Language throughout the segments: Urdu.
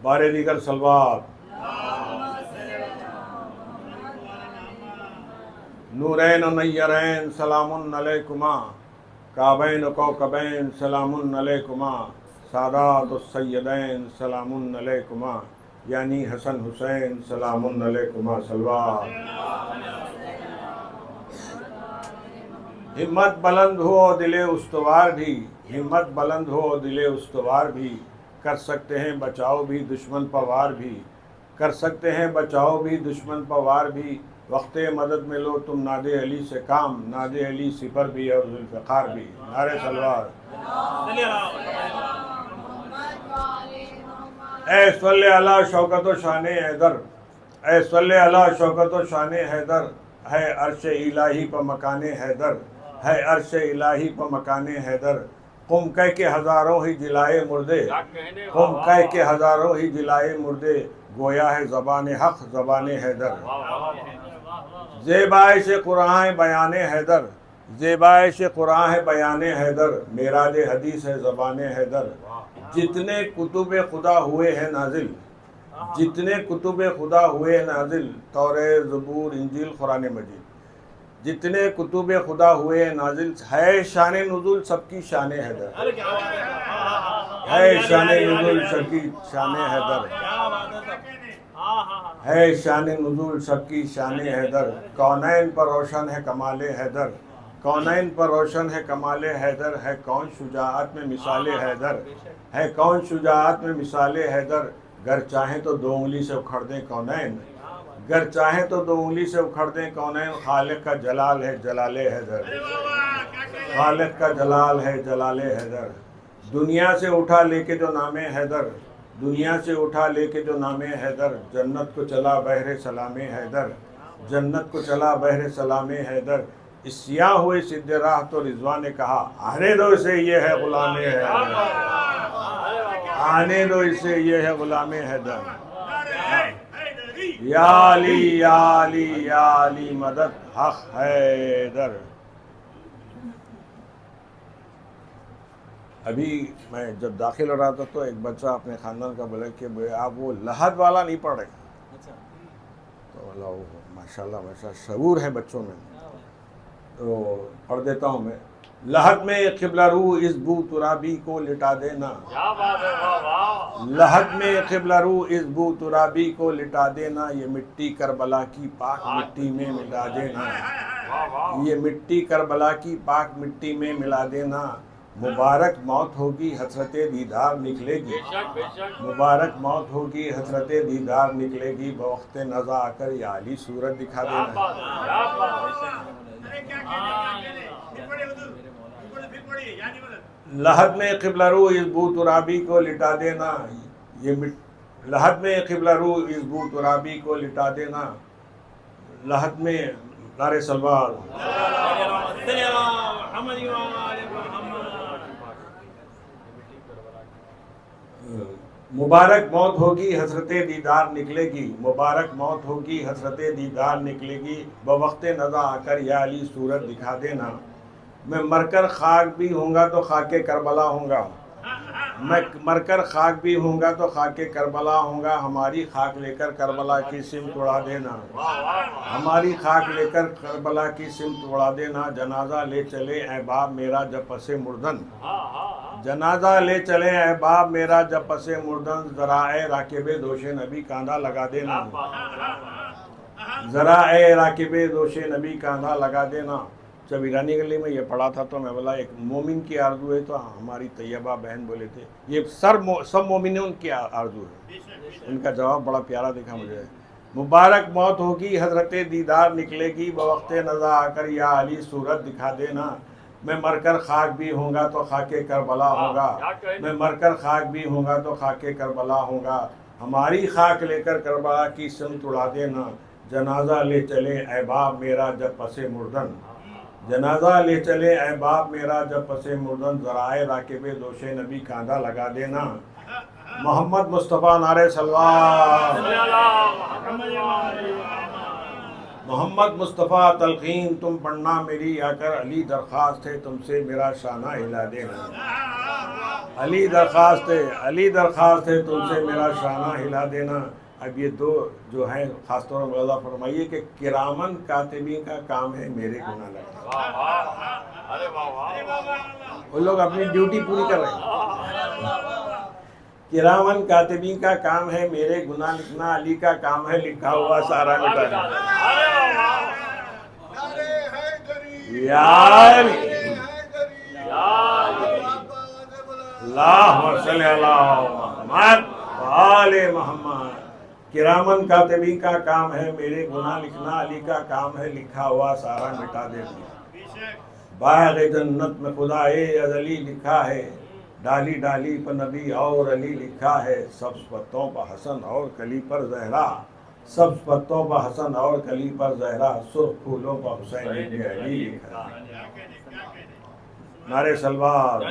بار دیگر صلوات. نورین و نیرین سلام علیکما، کعبین و کوکبین سلام علیکما، سادات السیدین سلام علیکما، یعنی حسن حسین سلام علیکما. صلوات. ہمت بلند ہو دل استوار بھی، ہمت بلند ہو دل استوار بھی، کر سکتے ہیں بچاؤ بھی دشمن پوار بھی، کر سکتے ہیں بچاؤ بھی دشمن پوار بھی، وقت مدد میں لو تم ناد علی سے کام، ناد علی سپر بھی اور ذوالفقار بھی. نعرہ صلوات. اے صلی علی شوکت و شان حیدر، اے صلی علی شوکت و شان حیدر، ہے عرش الہی پہ مکان حیدر، ہے عرش الہی پہ مکان حیدر، قم کہہ کے ہزاروں ہی جلائے مردے، قم کہہ کے ہزاروں ہی جلائے مردے، گویا ہے زبان حق زبان حیدر. زیبائش قرآن بیان حیدر، زیبائش قرآن بیان حیدر، معراج حدیث ہے زبان حیدر. جتنے کتب خدا ہوئے ہیں نازل، جتنے کتب خدا ہوئے ہیں نازل، تورات زبور انجیل قرآن مجید، جتنے کتب خدا ہوئے ہیں نازل، ہے شان نزول سب کی شان حیدر، ہے شان نزول سب کی شان حیدر، ہے شان نزول سب کی شان حیدر. کونین پر روشن ہے کمال حیدر، کونین پر روشن ہے کمال حیدر، ہے کون شجاعت میں مثال حیدر، ہے کون شجاعت میں مثال حیدر. گر چاہیں تو دو انگلی سے اکھڑ دیں کونین، گر چاہیں تو دو انگلی سے اکھڑ دیں کونین، خالق کا جلال ہے جلال حیدر، خالق کا جلال ہے جلال حیدر. دنیا سے اٹھا لے کے جو نام حیدر، دنیا سے اٹھا لے کے جو نام حیدر، جنت کو چلا بحر سلام حیدر، جنت کو چلا بحر سلام حیدر. اس سیاہ ہوئے سدھ راہ تو رضوان نے کہا، آنے دو اسے یہ ہے غلام حیدر، آنے دو اسے یہ ہے غلام حیدر. یا علی یا علی یا علی مدد حق حیدر. ابھی میں جب داخل ہو رہا تھا تو ایک بچہ اپنے خاندان کا بولا کہ آپ وہ لحد والا نہیں پڑھ رہے، تو اللہ ماشاءاللہ شعور ہے بچوں میں، تو پڑھ دیتا ہوں میں. لحد میں قبلہ رو اس بو ترابی کو لٹا دینا، لحد میں قبلہ رو اس بو ترابی کو لٹا دینا، یہ مٹی کربلا کی پاک مٹی میں ملا دینا، یہ مٹی کربلا کی پاک مٹی میں ملا دینا. مبارک موت ہوگی حسرت دیدار نکلے گی، مبارک موت ہوگی حسرت دیدار نکلے گی، بوقت نزا آ کر یا علی صورت دکھا دینا. لحد میں قبلہ رو اس بو ترابی کو لٹا دینا، یہ لحد میں قبلہ رو اس بو ترابی کو لٹا دینا. لحد میں نعرہ صلوات. مبارک موت ہوگی حسرت دیدار نکلے گی، مبارک موت ہوگی حسرت دیدار نکلے گی، بوقت نزا آ کر یا علی صورت دکھا دینا. میں مر کر خاک بھی ہوں گا تو خاک کربلا ہوں گا، میں مر کر خاک بھی ہوں گا تو خاک کربلا ہوں گا، ہماری خاک لے کر کربلا کی سمت اڑا دینا، ہماری خاک لے کر کربلا کی سمت اڑا دینا. جنازہ لے چلے اے باب میرا جب پس مردن، جنازہ لے چلے اے باب میرا جب پس مردن، ذرائع راکب دوش نبی کاندھا لگا دینا، ذرائع راکب دوش نبی کاندھا لگا دینا. جب ایرانی گلی میں یہ پڑھا تھا تو میں بولا ایک مومن کی آرزو ہے، تو ہماری طیبہ بہن بولے تھے یہ سب مومنون کی آرزو ہے. ان کا جواب بڑا پیارا دکھا مجھے. مبارک موت ہوگی حضرت دیدار نکلے گی، بوقت نزا آ کر یا علی صورت دکھا دینا. میں مر کر خاک بھی ہوں گا تو خاک کربلا ہوگا، میں مر کر خاک بھی ہوں گا تو خاک کربلا ہوگا، ہماری خاک لے کر کربلا کی سمت اڑا دینا. جنازہ لے چلے اے باب میرا جب پس مردن، جنازہ لے چلے اے باب میرا جب پس مردن، ذرائع راکب دوش نبی کاندھا لگا دینا. محمد مصطفیٰ نعرہ صلوات، محمد مصطفیٰ تلقین تم پڑھنا میری آ کر، علی درخواست ہے تم سے میرا شانہ ہلا دینا، علی درخواست ہے تم سے میرا شانہ ہلا دینا۔ اب یہ دو جو ہیں خاص طور پر ملاحظہ فرمائیے کہ کرامن کاتبین کا کام ہے میرے گناہ لکھنا، وہ لوگ اپنی ڈیوٹی پوری کر رہے ہیں۔ کرامن کاتبین کا کام ہے میرے گناہ لکھنا، علی کا کام ہے لکھا ہوا سارا مٹانا۔ اللہم صلی اللہ محمد وآل محمد۔ کرامن کاتبین کا کام ہے میرے گناہ لکھنا، علی کا کام ہے لکھا ہوا سارا مٹا دینا۔ باغ جنت میں خدائے ازلی لکھا ہے، ڈالی ڈالی پر نبی اور علی لکھا ہے، سبز پتوں پر حسن اور کلی پر زہرا، سبز پتوں پر حسن اور کلی پر زہرا، سرخ پھولوں پر حسین ابن علی لکھا ہے۔ نعرے سلوات۔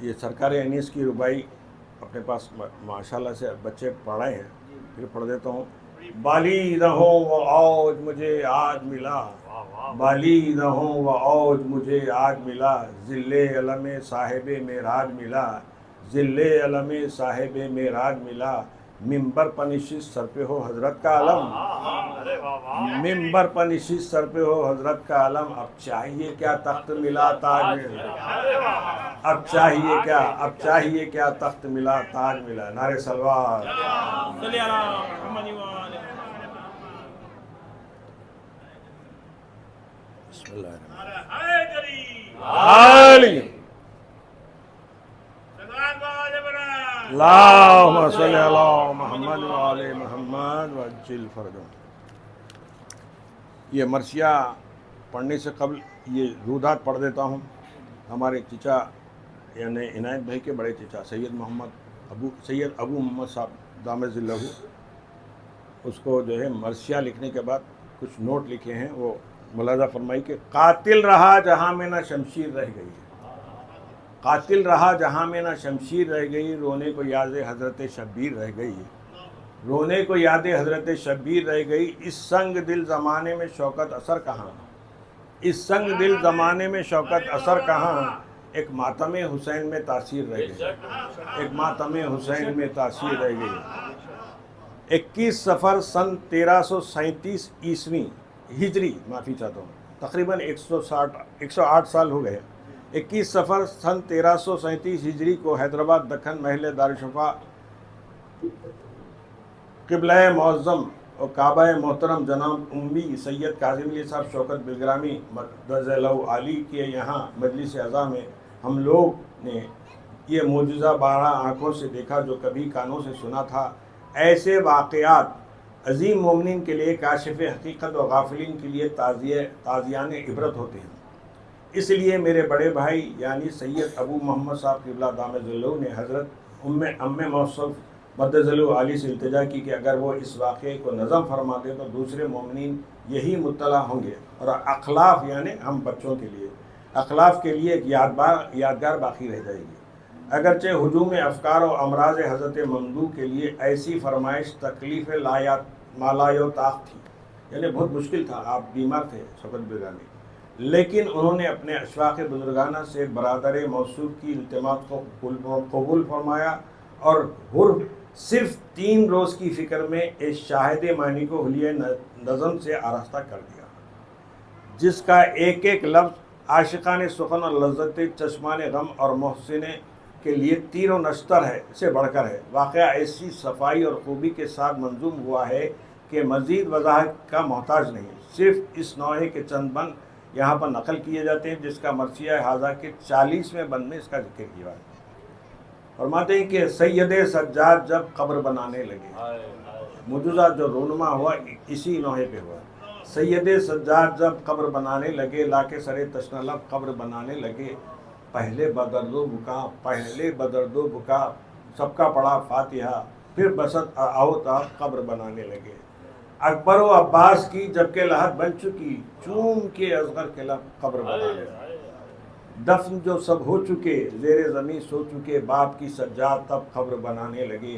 یہ سرکار انیس کی ربائی اپنے پاس ماشاءاللہ سے بچے پڑھ رہے ہیں، پھر پڑھ دیتا ہوں۔ بالی رہوں وہ اوج مجھے آج ملا، بالی رہوں وہ اوج مجھے آج ملا، ذل علم صاحب معراج ملا، ذل علم صاحب معراج ملا، ممبر پر نشست سر پہ ہو حضرت کا علم، ممبر پر نشست سر پہ ہو حضرت کا علم، اب چاہیے کیا تخت ملا تاج ملا، اب چاہیے کیا تخت ملا تاج ملا۔ نعرے سلوات۔ بسم اللہ اللہم صلی علی محمد وعلی محمد وعجل فرجہ۔ یہ مرثیہ پڑھنے سے قبل یہ رودات پڑھ دیتا ہوں۔ ہمارے چچا یعنی عنایت بھائی کے بڑے چچا سید ابو محمد صاحب دامت ذلہ، اس کو جو ہے مرثیہ لکھنے کے بعد کچھ نوٹ لکھے ہیں، وہ ملاحظہ فرمائی کہ قاتل رہا جہاں میں نہ شمشیر رہ گئی، قاتل رہا جہاں میں نہ شمشیر رہ گئی، رونے کو یاد حضرت شبیر رہ گئی، رونے کو یاد حضرت شبیر رہ گئی، اس سنگ دل زمانے میں شوکت اثر کہاں، اس سنگ دل زمانے میں شوکت اثر کہاں، ایک ماتم حسین میں تاثیر رہ گئی، ایک ماتم حسین میں تاثیر رہ گئی۔ 21 صفر سن 1337 عیسوی ہجری، معافی چاہتا ہوں، تقریباً 108 سال ہو گئے۔ 21 صفر سن 1337 ہجری کو حیدرآباد دکن محل دارالشفا قبلہ معظم اور کعبہ محترم جناب امی سید کاظم علی صاحب شوکت بلگرامی مدظ علی کے یہاں مجلس اعزا میں ہم لوگ نے یہ معجزہ بارہ آنکھوں سے دیکھا جو کبھی کانوں سے سنا تھا۔ ایسے واقعات عظیم مومنین کے لیے کاشف حقیقت اور غافلین کے لیے تازیان عبرت ہوتے ہیں۔ اس لیے میرے بڑے بھائی یعنی سید ابو محمد صاحب قبلہ دامت ذلہ نے حضرت ام موصف مدظ علی سے التجا کی کہ اگر وہ اس واقعے کو نظم فرما دے تو دوسرے مومنین یہی مطلع ہوں گے اور اخلاف یعنی ہم بچوں کے لیے اخلاف کے لیے ایک یادگار باقی رہ جائے گی۔ اگرچہ ہجوم افکار و امراض حضرت ممدوح کے لیے ایسی فرمائش تکلیف مالایو طاق تھی، یعنی بہت مشکل تھا، آپ بیمار تھے شوکت بلگرامی، لیکن انہوں نے اپنے اشفاق بزرگانہ سے برادر موصوف کی التماس کو قبول فرمایا اور صرف 3 روز کی فکر میں اس شاہد معنی کو حلیہ نظم سے آراستہ کر دیا، جس کا ایک ایک لفظ عاشقان سخن اور لذت چشمان غم اور محسن کے لیے تیر و نشتر ہے سے بڑھ کر ہے۔ واقعہ ایسی صفائی اور خوبی کے ساتھ منظوم ہوا ہے کہ مزید وضاحت کا محتاج نہیں، صرف اس نوحے کے چند بند یہاں پر نقل کیے جاتے ہیں، جس کا مرثیہ حاضہ کے 40ویں بند میں اس کا ذکر کیا ہے۔ فرماتے ہیں کہ سید سجاد جب قبر بنانے لگے، معجزہ جو رونما ہوا اسی نوحے پہ ہوا، سید سجاد جب قبر بنانے لگے، لا کے سرے تشنہ لب قبر بنانے لگے، پہلے بدرد و بکا سب کا پڑھا فاتحہ، پھر بسط آؤ قبر بنانے لگے۔ اکبر و عباس کی جب کہ لحد بن چکی، چوم کے اصغر کے لب قبر بنانے لگے۔ دفن جو سب ہو چکے، زیر زمین سو چکے، باپ کی سجاد تب قبر بنانے لگے۔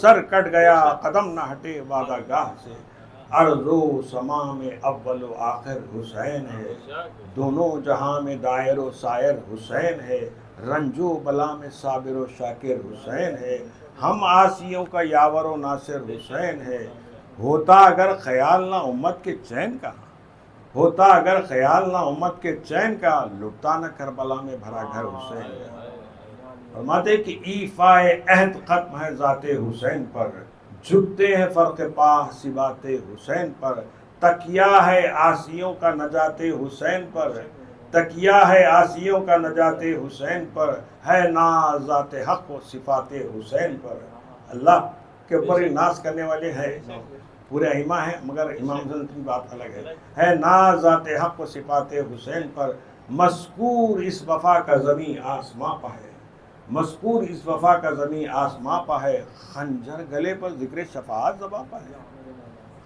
سر کٹ گیا قدم نہ ہٹے وعدہ گاہ سے، ارض و سما میں اول و آخر حسین ہے، دونوں جہاں میں دائر و سائر حسین ہے، رنج و بلا میں صابر و شاکر حسین ہے، ہم آسیوں کا یاور و ناصر حسین ہے، ہوتا اگر خیال نہ امت کے چین کا، ہوتا اگر خیال نہ امت کے چین کا، لٹتا نہ کربلا میں بھرا گھر حسین ہے۔ فرماتے کہ ایفائے عہد ختم ہے ذات حسین پر، جھکتے ہیں فرق پاہ صبات حسین پر، تکیہ ہے آسیوں کا نجات حسین پر، تکیہ ہے آسیوں کا نجات حسین پر، ہے ناز ذات حق و صفات حسین پر۔ اللہ کے اوپر ناز کرنے والے ہیں پورے ائمہ ہیں، مگر امام حسن کی بات الگ ہے ناز ذات حق و صفات حسین پر، مذکور اس وفا کا زمین آسماں پہ ہے، مذکور اس وفا کا زمین آسماں پہ ہے، خنجر گلے پر ذکر شفاعت زباں پہ ہے،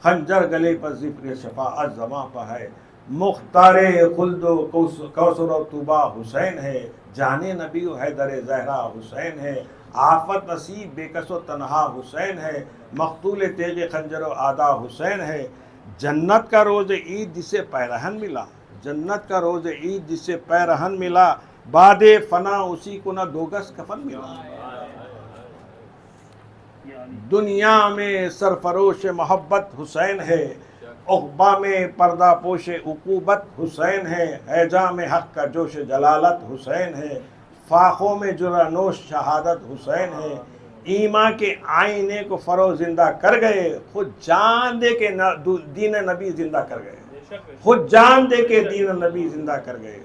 خنجر گلے پر ذکر شفاعت زباں پہ ہے، مختار خلد و کوثر و طوبہ حسین ہے، جانے نبی و حیدر زہرا حسین ہے، آفت نصیب بے کس و تنہا حسین ہے، مقتول تیغ خنجر و آدھا حسین ہے، جنت کا روز عید جسے پیرہن ملا، جنت کا روز عید جسے پیرہن ملا، بعد فنا اسی کو نہ دو گز کفن ملا، دنیا میں سرفروش محبت حسین ہے، عقبہ میں پردہ پوش عقوبت حسین ہے، حجام حق کا جوش جلالت حسین ہے، فاخوں میں جرعہ نوش شہادت حسین ہے، ایمان کے آئینے کو فرو زندہ کر گئے، خود جان دے کے دین نبی زندہ کر گئے، خود جان دے کے دین نبی زندہ کر گئے،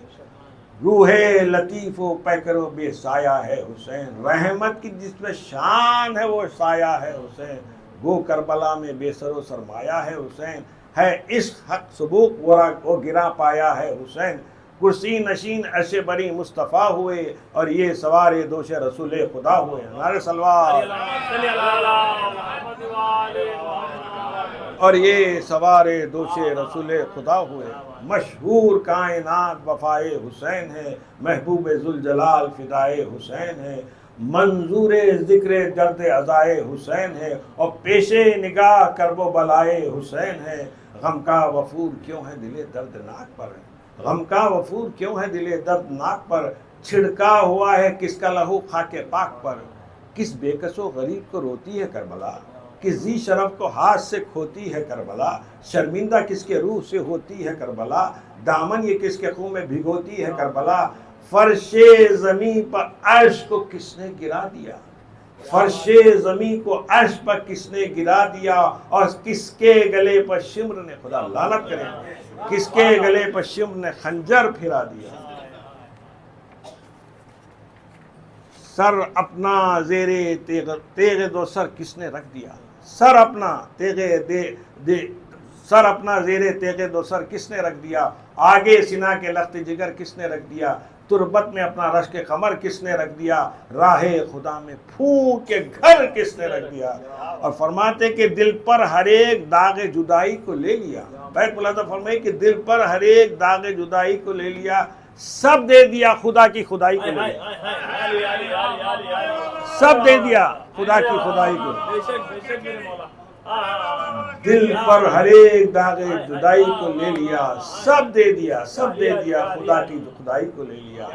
روح لطیف و پیکر و بے سایہ ہے حسین، رحمت کی جس میں شان ہے وہ سایہ ہے حسین، گو کربلا میں بے سر و سرمایہ ہے حسین، ہے عشق حق سبوق وہ گرا پایا ہے حسین، کرسی نشین عرش بری مصطفیٰ ہوئے اور یہ سوار دوش رسول خدا ہوئے، نعرہ صلوات، اور یہ سوار دوش رسول خدا ہوئے، مشہور کائنات وفائے حسین ہے، محبوب ذوالجلال فدائے حسین ہے، منظور ذکر درد عزائے حسین ہے، اور پیش نگاہ کرب و بلائے حسین ہے، غم کا وفور کیوں ہے دل دردناک پر، غم کا وفور کیوں ہے دل دردناک پر، چھڑکا ہوا ہے کس کا لہو خاک پاک پر، کس بے کس و غریب کو روتی ہے کربلا، کس ذی شرف کو ہاتھ سے کھوتی ہے کربلا، شرمندہ کس کے روح سے ہوتی ہے کربلا، دامن یہ کس کے خون میں بھگوتی ہے کربلا، فرش زمین پر عرش کو کس نے گرا دیا، فرش زمین کو عرش پر کس نے گرا دیا، اور کس کے گلے پر شمر نے، خدا لعنت کرے، کس کے گلے پر شمر نے خنجر پھرا دیا، سر اپنا زیر تیغ دو سر کس نے رکھ دیا، سر اپنا سر اپنا زیر تیغ دو سر کس نے رکھ دیا، آگے سنا کے لخت جگر کس نے رکھ دیا، تربت میں اپنا رشک قمر کس نے رکھ دیا، راہ خدا میں پھونک کے گھر کس نے رکھ دیا، اور فرماتے کہ دل پر ہر ایک داغ جدائی کو لے لیا، بیت ملاحظہ فرمائے کہ دل پر ہر ایک داغ جدائی کو لے لیا، سب دے دیا خدا کی خدائی کو لے لیا، سب دے دیا خدا کی خدائی کو، دل پر ہر ایک داغ جدائی کو لے لیا، سب دے دیا، سب دے دیا خدا کی خدائی کو لے لیا،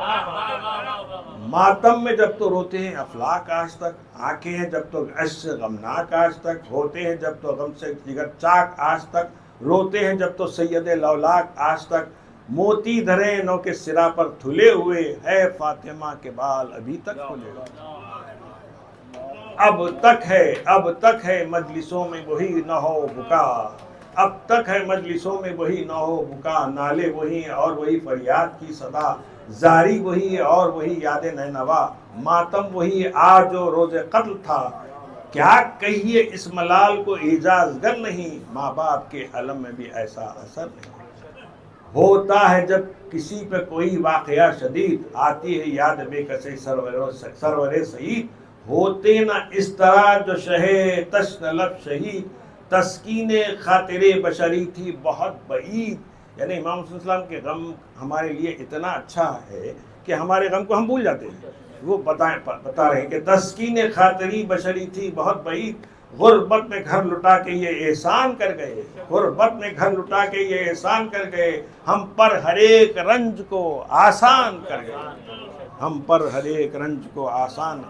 ماتم میں جب تو روتے ہیں افلاک آج تک، آنکھیں ہیں جب تو عشق سے غمناک آج تک، ہوتے ہیں جب تو غم سے جگر چاک آج تک، روتے ہیں جب تو سید لولاک آج تک، موتی دھرے نو کے سرا پر تھلے ہوئے، ہے فاطمہ کے بال ابھی تک کھلے ہوئے، اب تک ہے مجلسوں میں وہی نہ ہو بکا، اب تک ہے مجلسوں میں وہی نہ ہو بکا، نالے وہی ہیں اور وہی فریاد کی صدا، زاری وہی ہے اور وہی یاد نینوا، ماتم وہی آج جو روز قتل تھا، کیا کہیے اس ملال کو اعجاز گر نہیں، ماں باپ کے علم میں بھی ایسا اثر نہیں، ہوتا ہے جب کسی پہ کوئی واقعہ شدید، آتی ہے یاد بے کسے سرور سعید، ہوتے نہ اس طرح جو شہ تشن لب شہید، تسکین خاطر بشری تھی بہت بعید، یعنی امام صلی اللہ علیہ وسلم کے غم ہمارے لیے اتنا اچھا ہے کہ ہمارے غم کو ہم بھول جاتے ہیں. وہ بتا رہے ہیں کہ تسکین خاطری بشری تھی بہت بعید، غربت میں گھر لٹا کے یہ احسان کر گئے، غربت میں گھر لٹا کے یہ احسان کر گئے، ہم پر ہر ایک رنج کو آسان کر گئے، ہم پر ہر ایک رنج کو آسان.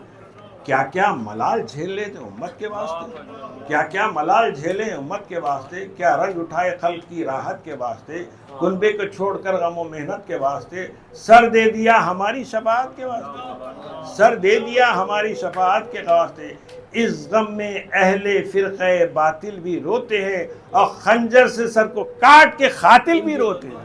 کیا کیا ملال جھیل لے تھے امت کے واسطے، کیا کیا ملال جھیلے امت کے واسطے، کیا رنج اٹھائے خلق کی راحت کے واسطے، کنبے کو چھوڑ کر غم و محنت کے واسطے، سر دے دیا ہماری شفاعت کے واسطے، سر دے دیا ہماری شفاعت کے واسطے. اس غم میں اہل فرقہ باطل بھی روتے ہیں اور خنجر سے سر کو کاٹ کے قاتل بھی روتے ہیں.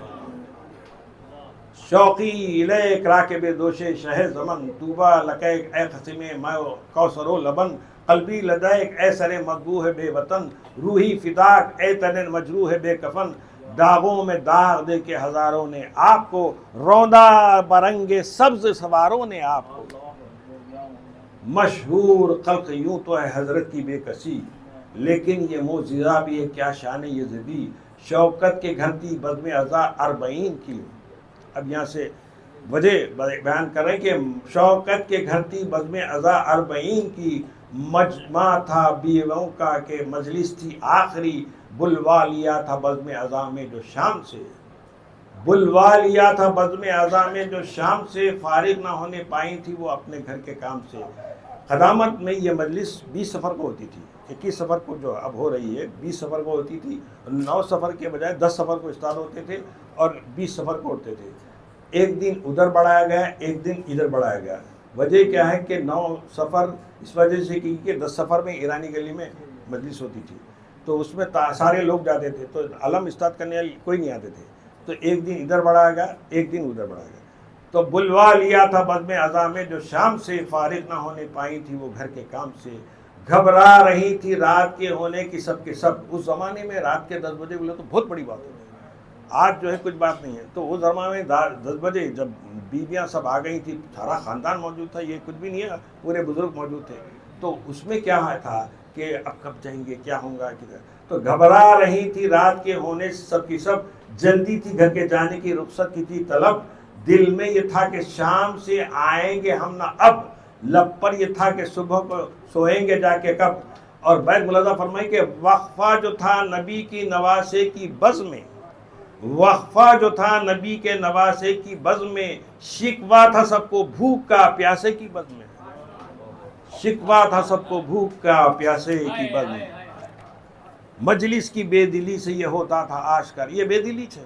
شوقی الیک راکب دوش شہ زمن، طوبیٰ لکیک اے خصم ماء کوثر و لبن، قلبی لدیک اے سر مذبوح بے وطن، روحی فداک اے تن مجروح بے کفن. داغوں میں داغ دے کے ہزاروں نے آپ کو، روندا برنگ سبز سواروں نے آپ کو. مشہور خلق یوں تو ہے حضرت کی بے کسی، لیکن یہ معجزہ بھی ہے کیا شان یزدی. شوکت کے گھنٹی بزم عزا 40 کی. اب یہاں سے وجہ بیان کریں کہ شوکت کے گھنٹی بزم عزا 40 کی، مجمع تھا بیووں کا کہ مجلس تھی آخری. بلوا لیا تھا بزم عزا میں جو شام سے، بلوا لیا تھا بزم عزا میں جو شام سے، فارغ نہ ہونے پائی تھی وہ اپنے گھر کے کام سے. قدامت میں یہ مجلس 20 سفر کو ہوتی تھی، 21 سفر کو جو اب ہو رہی ہے 20 سفر کو ہوتی تھی. 9 سفر کے بجائے 10 سفر کو اسٹارٹ ہوتے تھے اور 20 سفر کو ہوتے تھے. ایک دن ادھر بڑھایا گیا، ایک دن ادھر بڑھایا گیا. وجہ کیا ہے کہ 9 سفر اس وجہ سے کہ 10 سفر میں ایرانی گلی میں مجلس ہوتی تھی، تو اس میں سارے لوگ جاتے تھے، تو علم اسٹارٹ کرنے والے کوئی نہیں آتے تھے، تو ایک دن ادھر بڑھایا گیا، ایک دن ادھر بڑھایا گیا. تو بلوا لیا تھا بزم عزا میں جو شام سے، فارغ نہ ہونے پائی تھی وہ گھر کے کام سے. گھبرا رہی تھی رات کے ہونے کی سب کے سب. اس زمانے میں رات کے 10 بجے بولے تو بہت بڑی بات ہے، آج جو ہے کچھ بات نہیں ہے. تو اس زمانے میں 10 بجے جب بیویاں سب آ گئی تھی، سارا خاندان موجود تھا، یہ کچھ بھی نہیں ہے، پورے بزرگ موجود تھے. تو اس میں کیا تھا کہ اب کب جائیں گے، کیا ہوگا کدھر. تو گھبرا رہی تھی رات کے ہونے سے سب کی سب، جلدی تھی گھر کے جانے کی، رخصت کی تھی طلب. دل میں یہ تھا کہ شام سے آئیں گے ہم نہ اب، لب پر یہ تھا کہ صبح کو سوئیں گے جا کے کب. اور بیت ملاحظہ فرمائی کہ وقفہ جو تھا نبی کی نواسے کی بزم میں، وقفہ جو تھا نبی کے نواسے کی بزم میں، شکوہ تھا سب کو بھوک کا پیاسے کی بزم میں، شکوہ تھا سب کو بھوک کا پیاسے کی بزم میں. مجلس کی بے دلی سے یہ ہوتا تھا آشکار، یہ بے دلی ہے،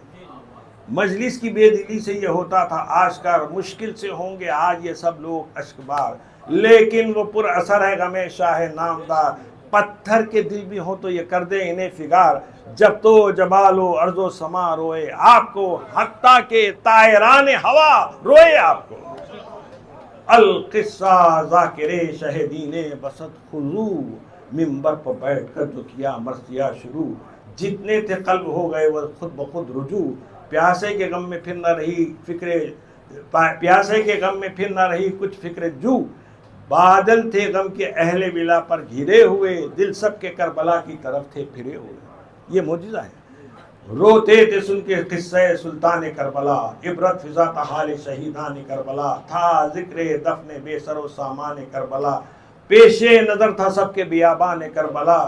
مجلس کی بے دلی سے یہ ہوتا تھا آشکار. مشکل سے ہوں گے آج یہ سب لوگ اشکبار، لیکن وہ پر اثر ہے غم شاہ نامدار. پتھر کے دل بھی ہو تو یہ کر دے انہیں فگار، جب تو جبال و ارض و سما روئے آپ کو، حتیٰ کہ طائران ہوا روئے آپ کو. القصہ ذاکر شہدین بسط خضو، منبر پر بیٹھ کر جو کیا مرثیہ شروع. جتنے تھے قلب ہو گئے وہ خود بخود رجوع، پیاسے کے غم میں پھر نہ رہی فکر، پیاسے کے غم میں پھر نہ رہی کچھ فکر جو. بادل تھے غم کے اہل ولا پر گھرے ہوئے، دل سب کے کربلا کی طرف تھے پھرے ہوئے. یہ معجزہ ہے. روتے تھے سن کے قصہ سلطان کربلا، عبرت فضا تھا حال شہیدان کربلا. تھا ذکر دفن بے سر و سامان کربلا، پیش نظر تھا سب کے بیابان کربلا.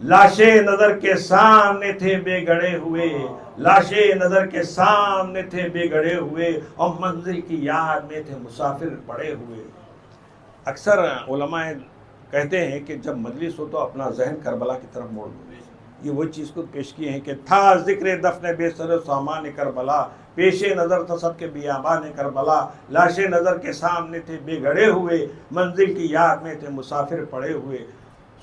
لاشیں نظر کے سامنے تھے بے گڑے ہوئے، لاشیں نظر کے سامنے تھے بے گڑے ہوئے، اور منزل کی یاد میں تھے مسافر پڑے ہوئے. اکثر علماء کہتے ہیں کہ جب مجلس ہو تو اپنا ذہن کربلا کی طرف موڑ دو. یہ وہ چیز کو پیش کی ہے کہ تھا ذکر دفن بے سر و سامان کربلا، پیش نظر تھا سب کے بیابان کربلا. لاشیں نظر کے سامنے تھے بے گڑے ہوئے، منزل کی یاد میں تھے مسافر پڑے ہوئے.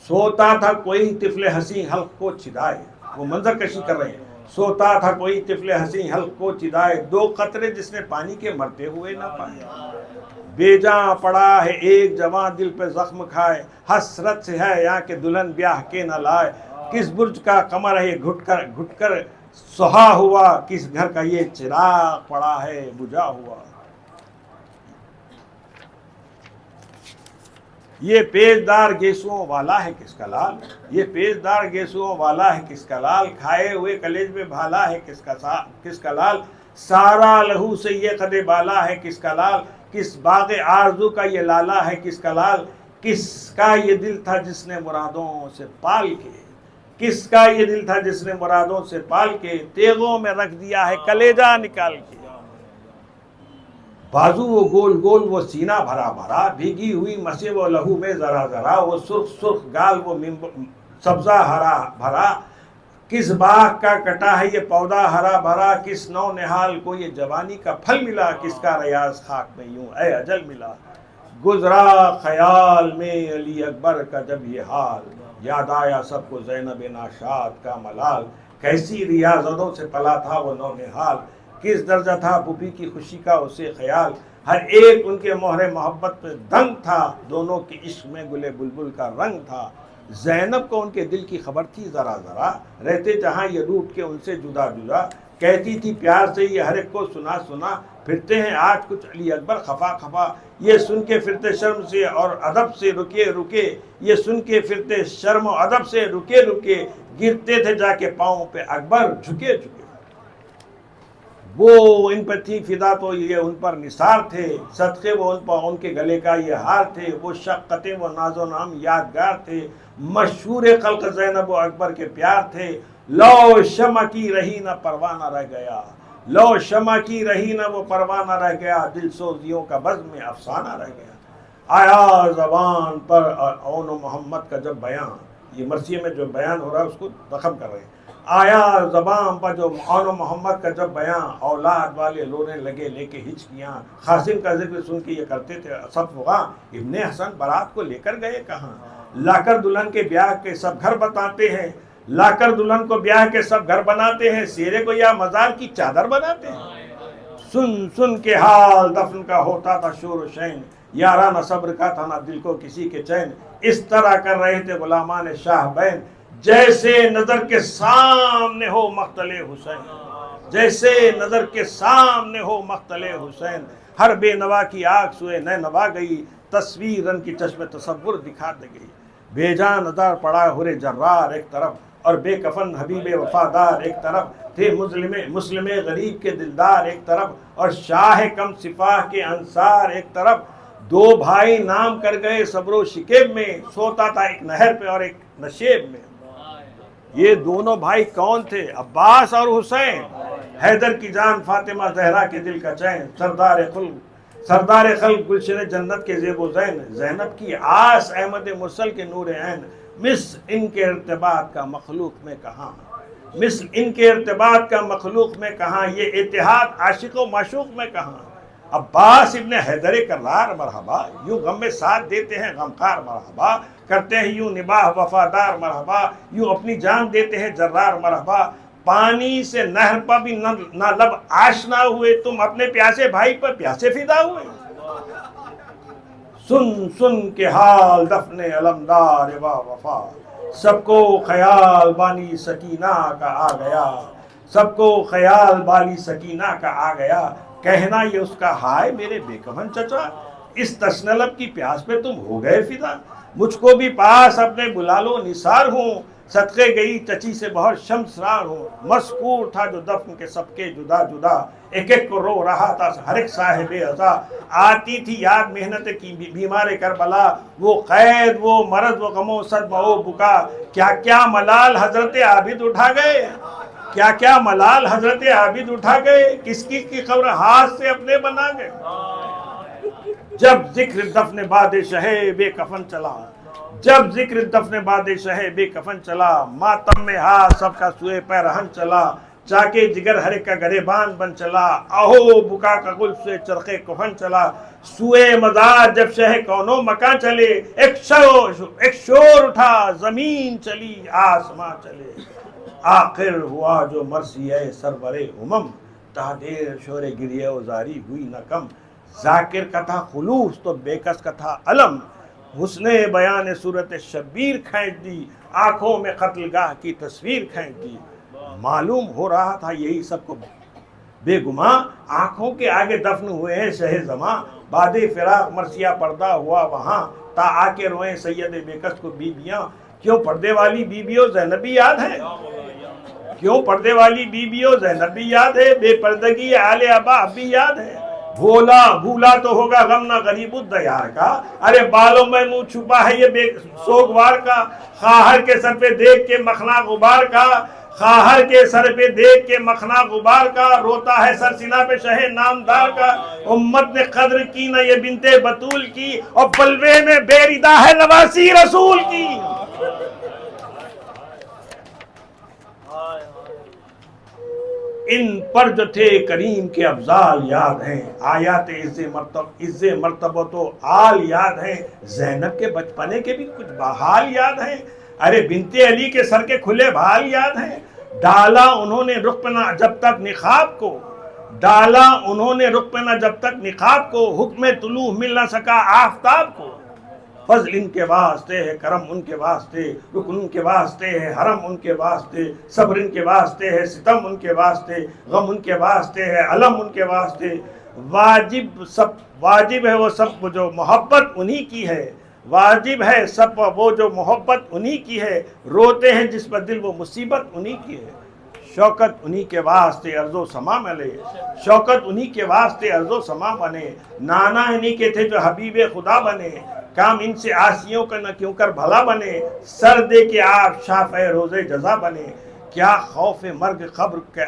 سوتا تھا کوئی طفل ہنسی حلق کو چدائے، وہ منظر کشی کر رہے ہیں. سوتا تھا کوئی طفل ہنسی حلق کو چدائے، 2 قطرے جس نے پانی کے مرتے ہوئے نہ پائے. بے جاں پڑا ہے ایک جوان دل پہ زخم کھائے، حسرت سے ہے یہاں کے دلہن بیاہ کے نہ لائے. کس برج کا کمر ہے گھٹ کر سہا ہوا، کس گھر کا یہ چراغ پڑا ہے بجھا ہوا. یہ پیچدار گیسوؤں والا ہے کس کا لال، یہ پیچدار گیسوؤں والا ہے کس کا لال، کھائے ہوئے کلیج میں بھالا ہے کس کا لال، سارا لہو سے یہ قد بالا ہے کس کا لال، کس باغ آرزو کا یہ لالا ہے کس کا لال، کس کا یہ دل تھا جس نے مرادوں سے پال کے، کس کا یہ دل تھا جس نے مرادوں سے پال کے تیغوں میں رکھ دیا ہے کلیجہ نکال کے، بازو وہ گول گول وہ سینہ بھرا بھرا، بھیگی ہوئی مسے وہ لہو میں ذرا ذرا، وہ سرخ سرخ گال وہ سبزہ ہرا بھرا، کس باغ کا کٹا ہے یہ پودا ہرا بھرا، کس نو نہال کو یہ جوانی کا پھل ملا، کس کا ریاض خاک میں یوں اے اجل ملا، گزرا خیال میں علی اکبر کا جب یہ حال، یاد آیا سب کو زینب ناشاد کا ملال، کیسی ریاضتوں سے پلا تھا وہ نو نہال، کس درجہ تھا پھوپھی کی خوشی کا اسے خیال، ہر ایک ان کے مہر محبت پہ دنگ تھا، دونوں کے عشق میں گلے بلبل کا رنگ تھا، زینب کو ان کے دل کی خبر تھی ذرا ذرا، رہتے جہاں یہ روٹ کے ان سے جدا جدا، کہتی تھی پیار سے یہ ہر ایک کو سنا سنا، پھرتے ہیں آج کچھ علی اکبر خفا خفا، یہ سن کے پھرتے شرم سے اور ادب سے رکے رکے، یہ سن کے پھرتے شرم و ادب سے رکے رکے، گرتے تھے جا کے پاؤں پہ اکبر جھکے جھکے، وہ ان پر تھی فدا تو یہ ان پر نثار تھے، صدقے وہ ان کے گلے کا یہ ہار تھے، وہ شفقتیں وہ ناز و نام یادگار تھے، مشہور خلق زینب و اکبر کے پیار تھے، لو شمع کی رہی نہ پروانہ رہ گیا، لو شمع کی رہی نہ وہ پروانہ رہ گیا، دل سوزیوں کا بزم میں افسانہ رہ گیا، آیا زبان پر اون و محمد کا جب بیان، یہ مرثیے میں جو بیان ہو رہا ہے اس کو رقم کر رہے ہیں، آیا زبان پر جو اون و محمد کا جب بیان، اولاد والے رونے لگے لے کے ہچکیاں، قاسم کا ذکر سن کے یہ کرتے تھے سب فغاں، ابن حسن بارات کو لے کر گئے کہاں، لا کر دلہن کے بیاہ کے سب گھر بتاتے ہیں، لا کر دلہن کو بیاہ کے سب گھر بناتے ہیں، سیرے کو یا مزار کی چادر بناتے ہیں، سن سن کے حال دفن کا ہوتا تھا شور و شین، یارانہ صبر کا تھا نہ دل کو کسی کے چین، اس طرح کر رہے تھے غلامان شاہ بین، جیسے نظر کے سامنے ہو مقتل حسین، جیسے نظر کے سامنے ہو مقتل حسین، ہر بے نوا کی آنکھ سوئے نئے نوا گئی، تصویر رن کی چشم تصور دکھا دے گئی، بے جان ادار پڑا ہر جرار ایک طرف، اور بے کفن حبیب وفادار ایک طرف، تھے مسلم غریب کے دلدار ایک طرف، اور شاہ کم سپاہ کے انصار ایک طرف، دو بھائی نام کر گئے صبر و شکیب میں، سوتا تھا ایک نہر پہ اور ایک نشیب میں، یہ دونوں بھائی کون تھے؟ عباس اور حسین، حیدر کی جان فاطمہ زہرا کے دل کا چین، سردار خلق گلشن جنت کے زیب و زین، زینب کی آس احمد مرسل کے نور عین، مثل ان کے ارتباط کا مخلوق میں کہاں، مثل ان کے ارتباط کا مخلوق میں کہاں، یہ اتحاد عاشق و معشوق میں کہاں، عباس ابن حیدر کرار مرحبا، یوں غم میں ساتھ دیتے ہیں غمخار مرحبا، کرتے ہیں یوں نباہ وفادار مرحبا، یوں اپنی جان دیتے ہیں جرار مرحبا، پانی سے نہر پر بھی نہ لب آشنا ہوئے، تم اپنے پیاسے بھائی پر پیاسے فدا ہوئے، سن سن کے حال دفن علمدار وا وفا، سب کو خیال بانی سکینہ کا آ گیا، سب کو خیال بالی سکینہ کا آ گیا، کہنا یہ اس کا ہائے میرے بے کفن چچا، اس تشنلب کی پیاس پہ تم ہو گئے فدا، مجھ کو بھی پاس اپنے بلا لو نثار ہوں، صدقے گئی چچی سے بہت شمسرار ہوں، مذکور تھا جو دفن کے سب کے جدا جدا، ایک ایک کو رو رہا تھا ہر ایک صاحب عزا، آتی تھی یاد محنت کی بیمار کربلا، وہ قید وہ مرض وہ غم و صدمہ و بکا، کیا کیا ملال حضرت عابد اٹھا گئے، کیا کیا ملال حضرت عابد اٹھا گئے، کس کی خبر ہاتھ سے اپنے بنا گئے، جب ذکر دفن باد شہ بے کفن چلا، جب ذکر دفن باد شہ بے کفن چلا، ماتم میں ہاتھ سب کا سوئے پیرہن چلا، چاکے جگر ہر ایک کا گریبان بن چلا، آہو بکا کا گل سے چرخے کفن چلا، سوئے مزار جب شہ کونوں مکان چلے، ایک شور اٹھا زمین چلی آسمان چلے، آخر ہوا جو مرثی ہے سرور امم، تحدیر شور گریہ و زاری ہوئی نہ کم، ذاکر کا تھا خلوص تو بیکس کا تھا علم، حسن بیان صورت شبیر کھینچ دی، آنکھوں میں قتل گاہ کی تصویر کھینچ دی، معلوم ہو رہا تھا یہی سب کو بے گماں، آنکھوں کے آگے دفن ہوئے ہیں شہ زماں، بعد فراق مرثیہ پردہ ہوا وہاں، تا آ کے روئیں سید بیکس کو بیویاں. کیوں پردے والی بیویوں زینبی یاد ہے؟ کیوں پردے والی بیویوں زینبی یاد ہے؟ بے پردگی آل ابا اب بھی یاد ہے؟ بھولا تو ہوگا غم نہ غریب الدیار کا. ارے بالوں میں منہ چھپا ہے یہ بے سوگوار کا. خواہر کے سر پہ دیکھ کے مخنا غبار کا. خواہر کے سر پہ دیکھ کے مخنا غبار کا. روتا ہے سر سینہ پہ شہ نامدار کا. امت نے قدر کی نہ یہ بنت بطول کی. اور بلوے میں بے ردا ہے نواسی رسول کی. ان پر جو تھے کریم کے افضال یاد ہیں. آیات عز مرتبت و آل یاد ہیں. زینب کے بچپنے کے بھی کچھ بحال یاد ہیں. ارے بنت علی کے سر کے کھلے بھال یاد ہیں. ڈالا انہوں نے رخ پہ جب تک نقاب کو. ڈالا انہوں نے رخ پہ جب تک نقاب کو. حکم طلوع مل نہ سکا آفتاب کو. فضل ان کے واسطے ہے، کرم ان کے واسطے، رکن ان کے واسطے ہے، حرم ان کے واسطے، صبر ان کے واسطے ہے، ستم ان کے واسطے، غم ان کے واسطے ہے، علم ان کے واسطے. واجب ہے وہ سب جو محبت انہی کی ہے. واجب ہے سب وہ جو محبت انہی کی ہے. روتے ہیں جس پر دل وہ مصیبت انہی کی ہے. شوکت انہی کے واسطے ارض و سما ملے. شوکت انہی کے واسطے ارض و سما بنے. نانا انہی کے تھے جو حبیب خدا بنے. کام ان سے آسیوں کا نہ کیوں کر بھلا بنے. سر دے کے آپ شافع روز جزا بنے. کیا خوف مرگ قبر کے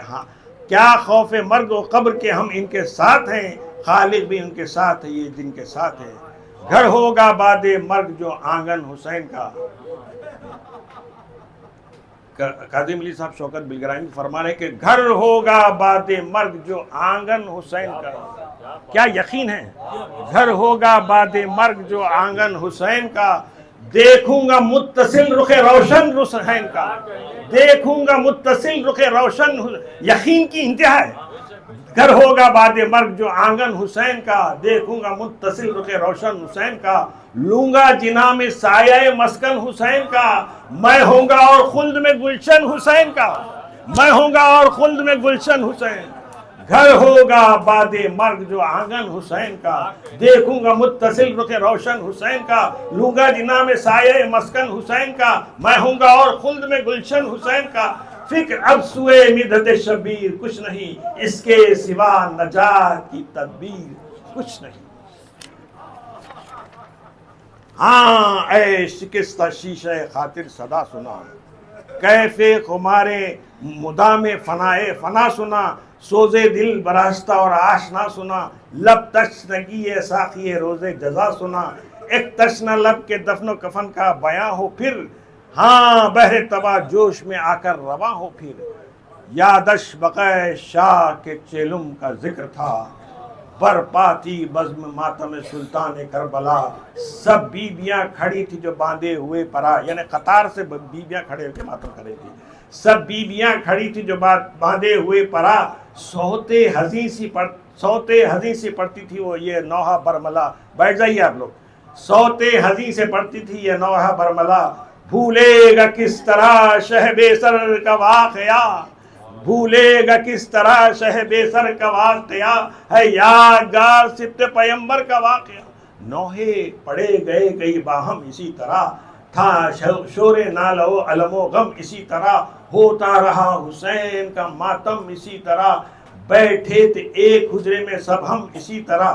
کیا خوف مرگ و قبر کے ہم ان کے ساتھ ہیں. خالق بھی ان کے ساتھ ہے یہ جن کے ساتھ ہے. گھر ہوگا بعد مرگ جو آنگن حسین کا. قاضی ملی صاحب شوکت بلگرانی فرما رہے ہیں کہ گھر ہوگا بعد مرگ جو آنگن حسین کا. کیا یقین ہے؟ گھر ہوگا بعد مرگ جو آنگن حسین کا. دیکھوں گا متصل رخ روشن حسین کا. دیکھوں گا متصل رخ روشن. یقین کی انتہا ہے. گھر ہوگا بعد مرگ جو آنگن حسین کا. دیکھوں گا متصل رخ روشن حسین کا. لوں گا جناح میں سایہ مسکن حسین کا. میں ہوں گا اور خلد میں گلشن حسین کا. میں ہوں گا اور خلد میں گلشن حسین. گھر ہوگا بعد مرگ جو آنگن حسین کا. دیکھوں گا متصل رخ روشن حسین کا. لوں گا جناح میں سایہ مسکن حسین کا. میں ہوں گا اور خلد میں گلشن حسین کا. فکر اب سوئے مدحت شبیر کچھ نہیں. اس کے سوا نجات کی تدبیر کچھ نہیں. ہاں اے شکستہ شیشہ خاطر صدا سنا. کیف خمارے مدام فنائے فنا سنا. سوزے دل براستہ اور آشنا سنا. لب تشنگی ساقی روز جزا سنا. ایک تشنہ لب کے دفن و کفن کا بیاں ہو پھر. ہاں بحر تباہ جوش میں آ کر رواں ہو پھر. یادش بقائے شاہ کے چیلم کا ذکر تھا. برپاتی بزم ماتم سلطان کربلا. سب بیویاں کھڑی تھی جو باندھے ہوئے پرا. یعنی قطار سے بیویاں کھڑے ہو کے ماتم کرے تھی. سب بیویاں کھڑی تھی جو باندھے ہوئے پرا. سوتے حزین سی پڑتی تھی وہ یہ نوحہ برملا. بیٹھ جائیے آپ لوگ. سوتے حزین سے پڑتی تھی یہ نوحہ برملا. بھولے گا کس طرح شہ بے سر کا واقعہ. بھولے گا کس طرح شہ بے سر کا واقعہ. ہے یادگار سبت پیمبر کا واقعہ. نوحے پڑے گئے کئی باہم اسی طرح. تھا شور نالہ و علم و غم اسی طرح. ہوتا رہا حسین کا ماتم اسی طرح. بیٹھے تھے ایک حجرے میں سب ہم اسی طرح.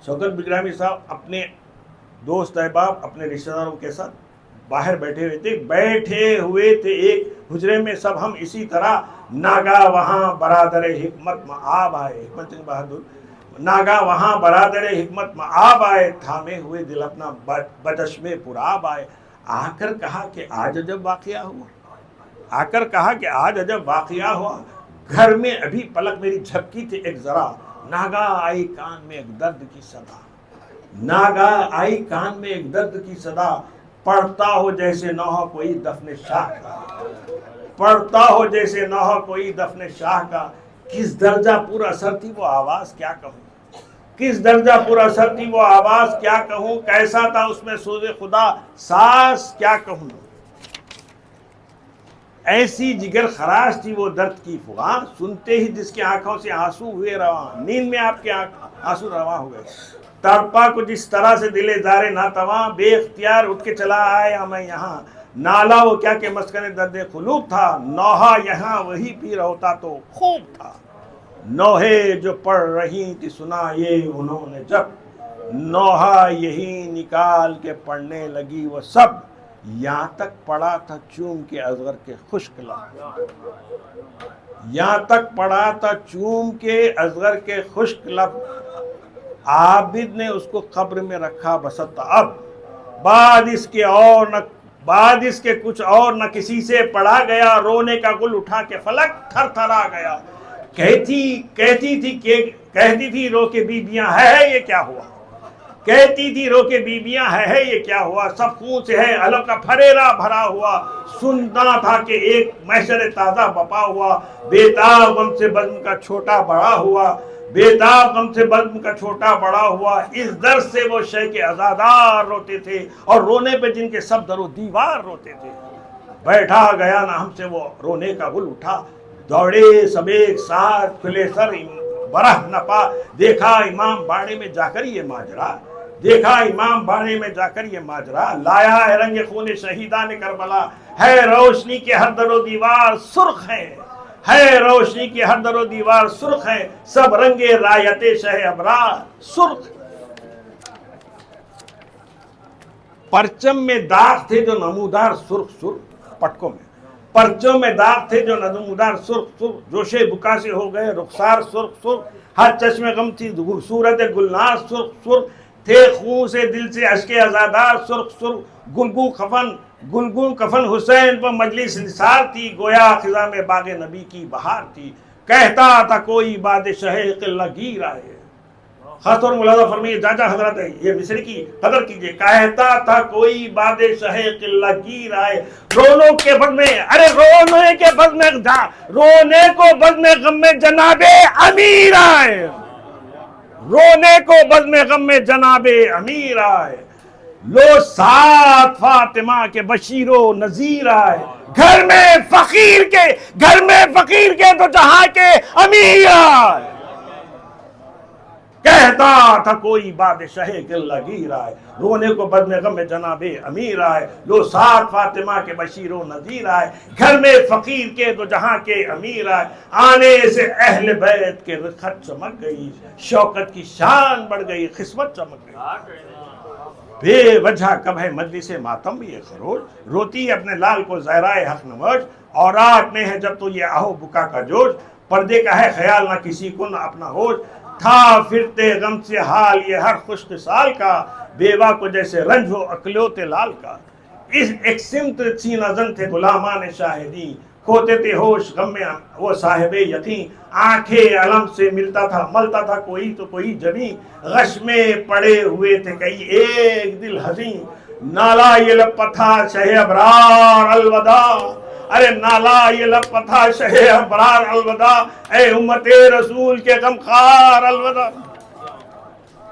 شوکت بلگرامی صاحب اپنے دوست احباب اپنے رشتہ داروں کے ساتھ باہر بیٹھے ہوئے تھے ایک حجرے میں سب ہم اسی طرح. ناگا وہاں برادر حکمت مآب آئے. حکمت سنگھ بہادر. ناگا وہاں برادر حکمت مآب آئے. تھامے ہوئے دل اپنا بچشم پرآب آئے. آ کر کہا کہ آج عجب واقعہ ہوا. آ کر کہا کہ آج عجب واقعہ ہوا. گھر میں ابھی پلک میری جھپکی تھی ایک ذرا. ناگا آئی کان میں ایک درد کی صدا. ناگا آئی کان میں ایک درد کی صدا. پڑھتا ہو جیسے نوحہ کوئی دفن شاہ کا. پڑھتا ہو جیسے نوحہ کوئی دفن شاہ کا. کس درجہ پر اثر تھی وہ آواز کیا کہوں. کس درجہ پر اثر تھی وہ آواز کیا کہوں. کیسا تھا اس میں سوز خدا ساز کیا کہوں. ایسی جگر خراش تھی وہ درد کی فغاں. سنتے ہی جس کی آنکھوں سے آنسو ہوئے رواں. نیند میں آپ کے آنسو رواں ہوئے. تڑپا کچھ اس طرح سے دل زار ناتواں، بے اختیار اٹھ کے چلا آیا میں یہاں، نالا وہ کیا کہ مسکن درد قلوب تھا، نوحہ یہاں وہی پیر ہوتا تو خوب تھا، نوحے جو پڑھ رہی تھی سنا یہ انہوں نے جب، نوحہ یہی نکال کے پڑھنے لگی وہ سب، یہاں تک پڑھا تھا چوم کے اصغر کے خشک لب، یہاں تک پڑھا تھا چوم کے اصغر کے خشک لب، عابد نے اس کو قبر میں رکھا بسط اب، بعد اس کے کچھ اور نہ کسی سے پڑھا گیا، رونے کا گل اٹھا کے فلک تھر تھرا گیا، کہتی تھی رو کے بیبیاں ہے یہ کیا ہوا، کہتی تھی رو کے بیبیاں ہے یہ کیا ہوا، سب خون سے ہے علم کا پھریرا بھرا ہوا، سننا تھا کہ ایک محشر تازہ بپا ہوا، بیتاب غم سے بزم کا چھوٹا بڑا ہوا، بیتاب غم سے بزم کا چھوٹا بڑا ہوا، اس در سے وہ شے کے عزادار روتے تھے، اور رونے پہ جن کے سب در و دیوار روتے تھے، بیٹھا گیا نہ ہم سے وہ رونے کا گل اٹھا، دوڑے سب ایک ساتھ کھلے سر برہ نہ پا، دیکھا امام باڑے میں جا کر یہ ماجرا، دیکھا امام باڑے میں جا کر یہ ماجرا، لایا ہے رنگ خون شہیدان کربلا، ہے روشنی کے ہر در و دیوار سرخ ہے روشنی کی ہر در و دیوار سرخ ہے، سب رنگ رایت شہ ابرار سرخ، پرچم میں داغ تھے جو نمودار سرخ پٹکوں میں، پرچم میں داغ تھے جو نمودار سرخ، جوشے بکا سے ہو گئے رخسار سرخ، ہر چشم غم تھی صورت گلنار سرخ، تھے خون سے دل سے اشک ازادار سرخ، گلگون کفن حسین پر مجلس نثار تھی، گویا خزاں میں باغ نبی کی بہار تھی، کہتا تھا کوئی بادشاہ قلہ گیر آئے، خاص طور ملاحظہ فرمائیے جہاں جہاں حضرات ہے یہ مصر کی قدر کیجئے، کہتا تھا کوئی بادشاہ قلہ گیر آئے، رونے کے بد میں رونے کو بد میں غم میں جناب امیر آئے، رونے کو بد میں غم میں جناب امیر آئے، لو ساتھ فاطمہ کے بشیر و نذیر آئے، گھر میں فقیر کے تو جہاں کے امیر آئے، کہتا تھا کوئی بادشاہ قلہ گیر آئے، رونے کو بد میں غم میں جناب امیر آئے، لو ساتھ فاطمہ کے بشیر و نذیر آئے، گھر میں فقیر کے تو جہاں کے امیر آئے، آنے سے اہل بیت کے رخت چمک گئی، شوکت کی شان بڑھ گئی، قسمت چمک گئی، بے وجہ کب ہے مجلس ماتم بھی یہ خروش، روتی اپنے لال کو زہرائے حق نوش، اور رات میں ہے جب تو یہ آہو بکا کا جوش، پردے کا ہے خیال نہ کسی کو نہ اپنا ہوش، تھا پھرتے غم سے حال یہ ہر خشک سال کا، بیوہ کو جیسے رنج ہو اکلیوت لال کا، اس ایک سمت سی نظن تھے غلامان شاہدین، کھوتے تھے ہوش غم میں وہ صاحب یقین، آنکھیں علم سے ملتا تھا کوئی تو کوئی جبیں، غش میں پڑے ہوئے تھے کئی ایک دل حزین، نالا یہ لپا تھا شہ ابرار الوداع، نالا یہ لپا تھا شہ ابرار الوداع، اے امت رسول کے غمخوار الوداع،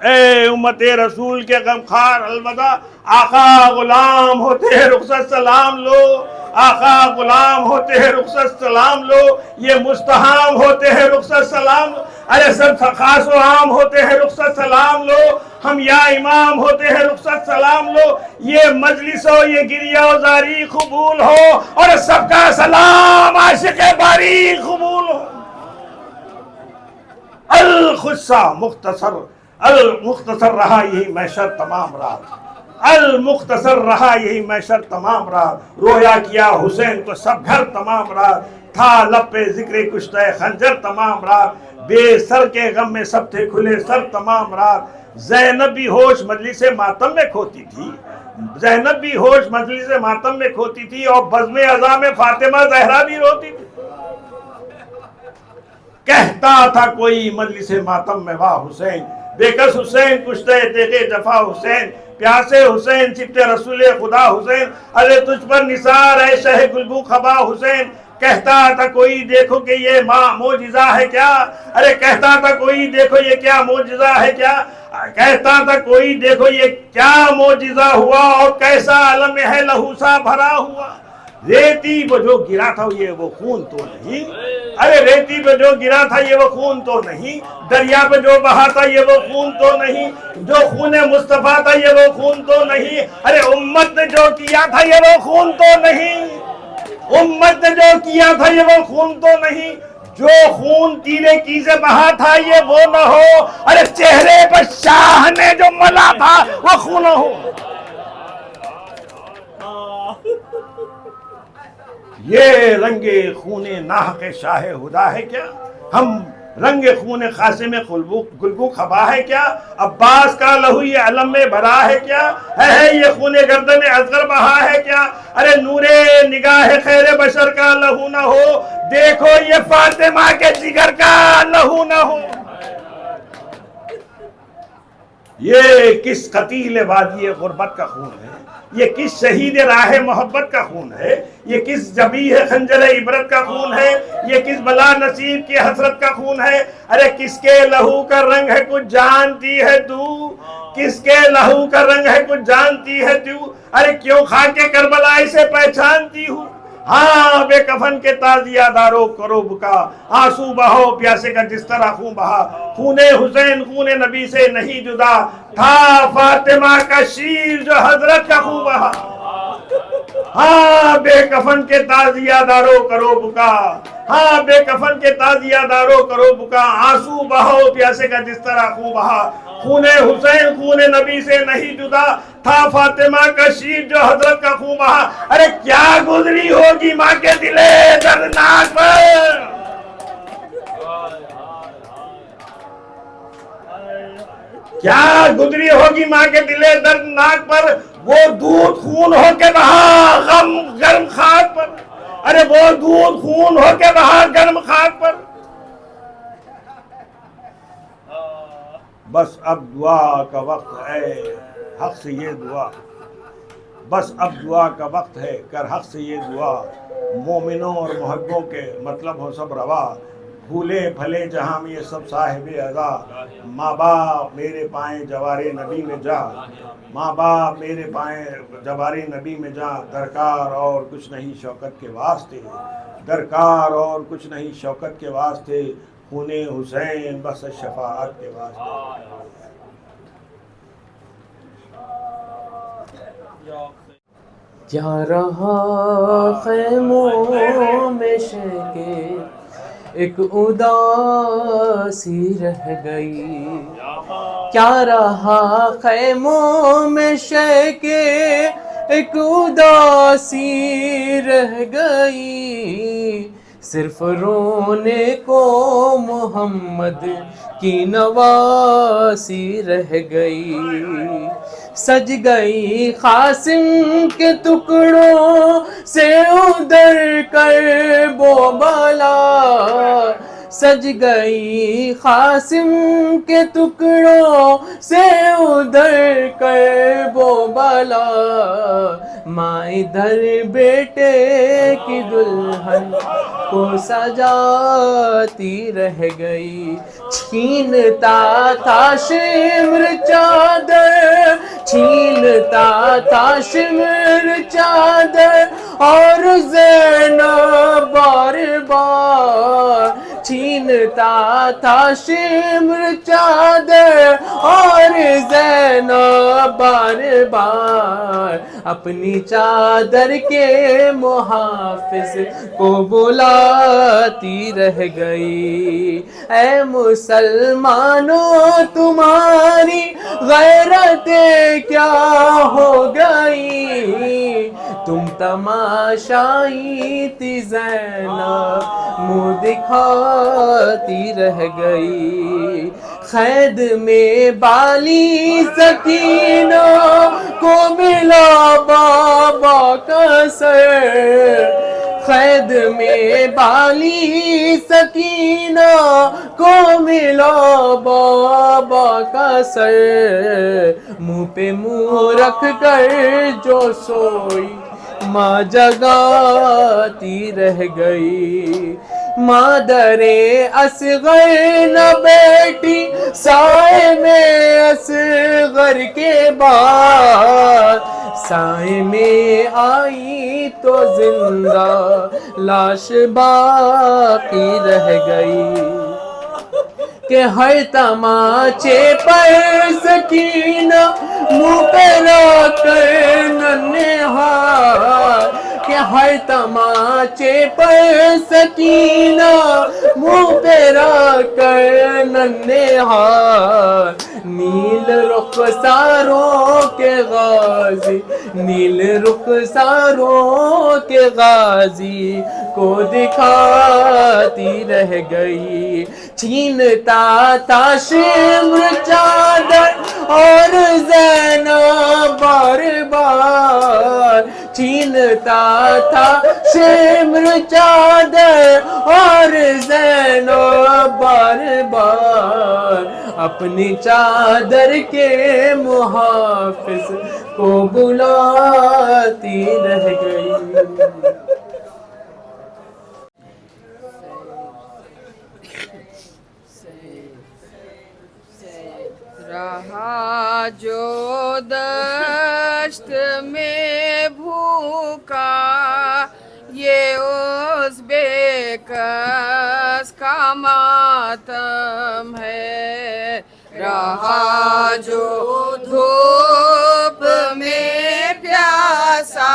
اے امت رسول کے غمخوار الوداع، آقا غلام ہوتے رخصت سلام لو، آقا غلام ہوتے ہیں رخصت سلام لو، یہ مستحام ہوتے ہیں رخصت سلام لو، سب خاص و عام ہوتے ہیں رخصت سلام لو، ہم یا امام ہوتے ہیں رخصت سلام لو، یہ مجلس ہو یہ گریہ و زاری قبول ہو، اور سب کا سلام عاشق باری قبول ہو، الخصہ المختصر رہا یہی محشر تمام رات، المختصر رہا یہی محشر تمام رات، رویا کیا حسین کو سب گھر تمام رات، تھا لب پہ ذکر کشتہ خنجر تمام رات، بے سر کے غم میں سب تھے کھلے سر تمام رات، زینب بھی ہوش مجلس ماتم میں کھوتی تھی، زینب بھی ہوش مجلس ماتم میں کھوتی تھی، اور بزم عزا میں فاطمہ زہرا بھی روتی تھی، کہتا تھا کوئی مجلس ماتم میں واہ حسین، بے کس حسین کشتہ دیکھے جفا حسین، پیاسے حسین سبت رسول خدا حسین، تجھ پر نثار ہے شہ گلبو خبا حسین، کہتا تھا کوئی دیکھو کہ یہ معجزہ ہے کیا، کہتا تھا کوئی دیکھو یہ کیا معجزہ ہے کیا، کہتا تھا کوئی دیکھو یہ کیا معجزہ ہوا، اور کیسا علم ہے لہو سا بھرا ہوا، ریتی پہ جو گرا تھا یہ وہ خون تو نہیں، ارے ریتی پہ جو گرا تھا یہ وہ خون تو نہیں، دریا پہ جو بہا تھا یہ وہ خون تو نہیں، جو خون مصطفیٰ تھا یہ وہ خون تو نہیں، ارے امت نے جو کیا تھا یہ وہ خون تو نہیں، امت نے جو کیا تھا یہ وہ خون تو نہیں، جو خون تیرے کی سے بہا تھا یہ وہ نہ ہو، ارے چہرے پر شاہ نے جو ملا تھا وہ خون نہ ہو۔ یہ رنگ خون ناحق شاہ ہدا ہے کیا؟ ہم رنگ خون قاسم گلگو خبا ہے کیا؟ عباس کا لہو یہ علم میں بھرا ہے کیا؟ ہے یہ خون گردن اصغر بہا ہے کیا؟ ارے نور نگاہ خیر بشر کا لہو نہ ہو، دیکھو یہ فاطمہ کے جگر کا لہو نہ ہو۔ یہ کس قتیل وادی غربت کا خون ہے؟ یہ کس شہید راہ محبت کا خون ہے؟ یہ کس جبیح خنجر عبرت کا خون ہے؟ یہ کس بلا نصیب کی حسرت کا خون ہے؟ ارے کس کے لہو کا رنگ ہے کچھ جانتی ہے تو؟ کس کے لہو کا رنگ ہے کچھ جانتی ہے تو؟ ارے کیوں خاک کربلا اسے پہچانتی ہوں؟ ہاں بے کفن کے تازیہ دارو کرو بکا، آنسو بہو پیاسے کا جس طرح خون بہا، خون حسین خون نبی سے نہیں جدا، تھا فاطمہ کا شیر جو حضرت کا خون بہا۔ ہاں بے کفن کے تازیہ دارو کرو بکا، ہاں بے کفن کے تازیہ دارو کرو بکا، آنسو بہو پیاسے کا جس طرح خون بہا، خون حسین خون نبی سے نہیں جدا، تھا فاطمہ کا شیر جو حضرت کا خون بہا۔ ارے کیا گزری ہوگی ماں کے دل دردناک پر، کیا گزری ہوگی ماں کے دل دردناک پر، وہ دودھ خون ہو کے بہا غم گرم خاک پر، ارے وہ دودھ خون ہو کے بہا گرم خاک پر۔ بس اب دعا کا وقت ہے، حق سے یہ دعا، بس اب دعا کا وقت ہے، کر حق سے یہ دعا، مومنوں اور محبوں کے مطلب ہو سب روا، بھولے بھلے جہاں میں یہ سب صاحب عزا، ماں باپ میرے پائیں جوار نبی میں جا، ماں باپ میرے پائیں جوار نبی میں جا، درکار اور کچھ نہیں شوکت کے واسطے، درکار اور کچھ نہیں شوکت کے واسطے، خون حسین بس شفاعت کے واسطے۔ کیا رہا خیموں میں شکے ایک اداسی رہ گئی، کیا رہا خیموں میں شکے ایک اداسی رہ گئی، صرف رونے کو محمد کی نواسی رہ گئی، سج گئی قاسم کے ٹکڑوں سے ادھر کرب و بلا، سج گئی قاسم کے ٹکڑوں سے ادھر کرب و بلا، ماں ادھر بیٹے کی دلہن کو سجاتی رہ گئی، چھینتا تھا شمر چادر، چھینتا تھا شمر چادر، اور زینب بار بار چھینتا تھا شمر چادر، اور زینب بار بار اپنی چادر کے محافظ کو بلاتی رہ گئی، اے مسلمانوں تمہاری غیرت کیا ہو گئی، تم تماشائی تھی زینب منہ دکھاتی رہ گئی، قید میں بالی سکینہ کو ملا بابا کا سر، قید میں بالی سکینہ کو ملا بابا کا سر، منہ پہ منہ رکھ کر جو سوئی ماں جگاتی رہ گئی، مادر اصغر نہ بیٹی سائے میں اصغر غر کے بعد سائے میں آئی تو زندہ لاش باقی رہ گئی کہ ہر تماچے پر سکینہ منہ پہ را کر ننہار کہ ہر تماچے پر سکینہ منہ پہ را کر ننہار نیل رخساروں کے غازی نیل رخساروں کے غازی کو دکھاتی رہ گئی چھینتا تھا شمر چادر اور زینب بار بار چھینتا تھا شمر چادر اور زینب بار بار اپنی چادر کے محافظ کو بلاتی رہ گئی رہا جو دشت میں بھوکا یہ اس بے کس کا ماتم ہے رہا جو دھوپ میں پیاسا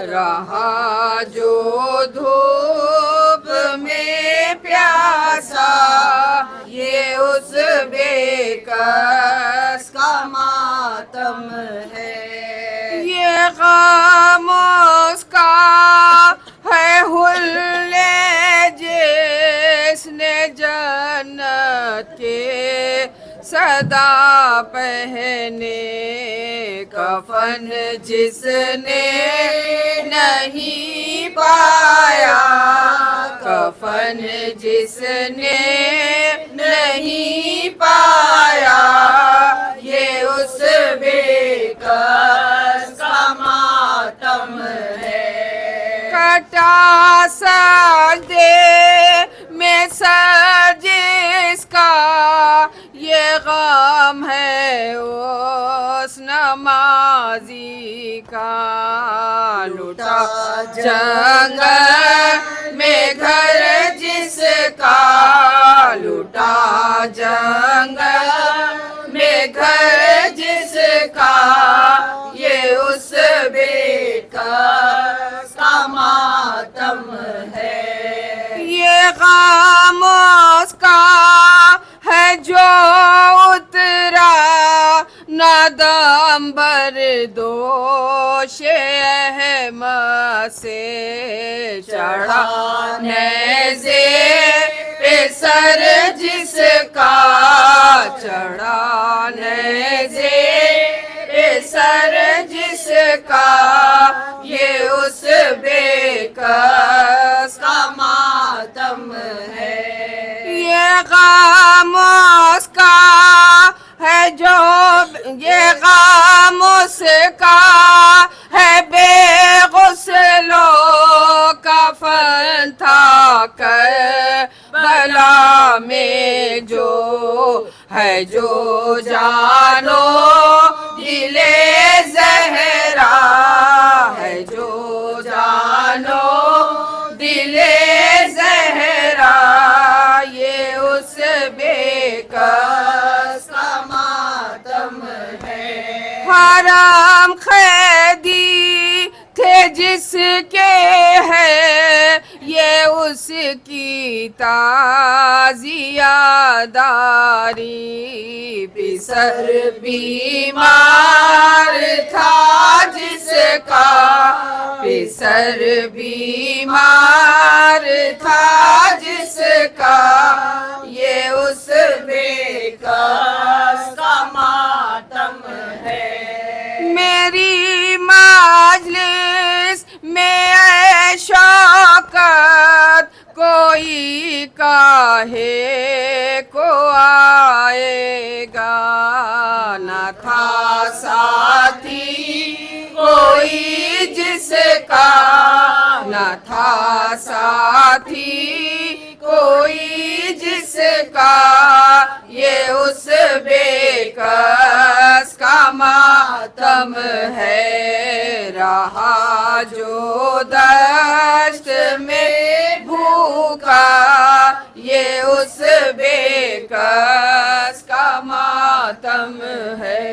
رہا جو دھوپ میں پیاسا یہ اس بے کس کا ماتم ہے یہ غم اس کا ہے حلے جس نے جنت کے صدا پہنے کفن جس نے نہیں پایا کفن جس نے نہیں پایا یہ اس بے کس کا ماتم ہے کٹا سجدے میں سر جس کا یہ غم ہے اس نمازی کا لوٹا جنگل میں گھر جس کا لوٹا جنگل میں گھر جس کا یہ اس بے کس کا ماتم ہے یہ غم اس کا ہے جو اترا ندم بردوش احمد سے چڑھا نیزے پہ سر جس کا چڑھا نیزے پہ سر جس کا یہ اس بے کس کا ماتم ہے یہ غم اس کا ہے جو یہ غم اس کا ہے بے غسلو کفن تھا کربلا میں جو ہے جو جانو دل زہرا ہے جو جانو دل زہرا یہ اس بے کس کا ماتم ہے حرام قیدی تھے جس کے ہے یہ اس کی تعزیہ داری پسر بیمار تھا جس کا پسر بیمار تھا جس کا یہ اس بے کس کا ماتم ہے میری مجلس میں اے شوکت کوئی کاہے کو آئے گا نہ تھا ساتھی کوئی جس کا نہ تھا ساتھی کوئی جس کا یہ اس بے کس ماتم ہے، رہا جو دشت میں بھوکا یہ اس بے کس کا ماتم ہے۔